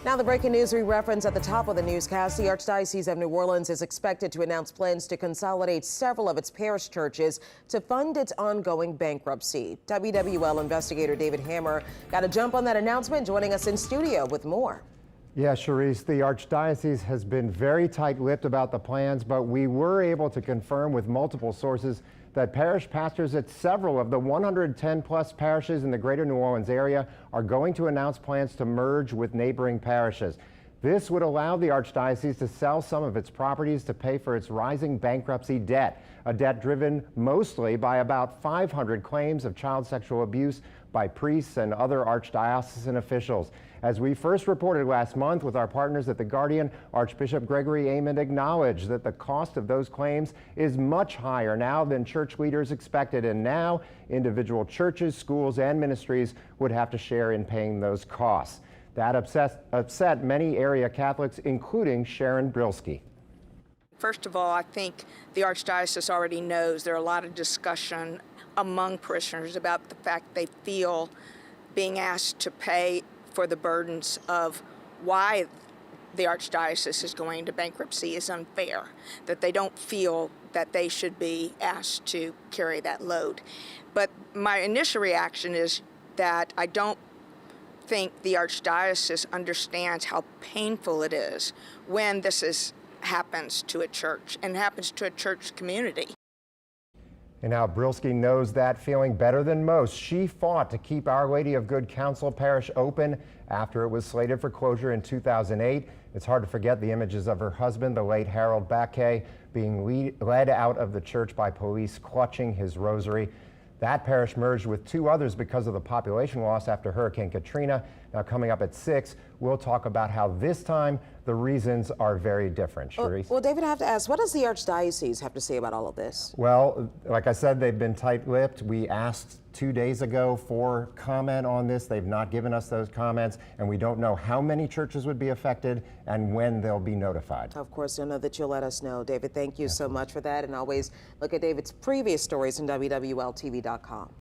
Now, the breaking news we referenced at the top of the newscast: the Archdiocese of New Orleans is expected to announce plans to consolidate several of its parish churches to fund its ongoing bankruptcy. WWL investigator David Hammer got a jump on that announcement, joining us in studio with more. Yeah, Charisse, the Archdiocese has been very tight-lipped about the plans, but we were able to confirm with multiple sources that parish pastors at several of the 110-plus parishes in the greater New Orleans area are going to announce plans to merge with neighboring parishes. This would allow the Archdiocese to sell some of its properties to pay for its rising bankruptcy debt, a debt driven mostly by about 500 claims of child sexual abuse by priests and other archdiocesan officials. As we first reported last month with our partners at The Guardian, Archbishop Gregory Aymond acknowledged that the cost of those claims is much higher now than church leaders expected, and now individual churches, schools, and ministries would have to share in paying those costs. That upset many area Catholics, including Sharon Brilski. First of all, I think the Archdiocese already knows there are a lot of discussion among parishioners about the fact they feel being asked to pay for the burdens of why the Archdiocese is going into bankruptcy is unfair, that they don't feel that they should be asked to carry that load. But my initial reaction is that I don't think the Archdiocese understands how painful it is when this happens to a church and happens to a church community. And now Brilski knows that feeling better than most. She fought to keep Our Lady of Good Counsel Parish open after it was slated for closure in 2008. It's hard to forget the images of her husband, the late Harold Baquet, being led out of the church by police clutching his rosary. That parish merged with two others because of the population loss after Hurricane Katrina. Now, coming up at 6, we'll talk about how this time the reasons are very different. Charisse? Well, David, I have to ask, what does the Archdiocese have to say about all of this? Well, like I said, they've been tight-lipped. We asked 2 days ago for comment on this. They've not given us those comments, and we don't know how many churches would be affected and when they'll be notified. Of course, you'll know that you'll let us know. David, thank you so much for that, and always look at David's previous stories on WWLTV.com.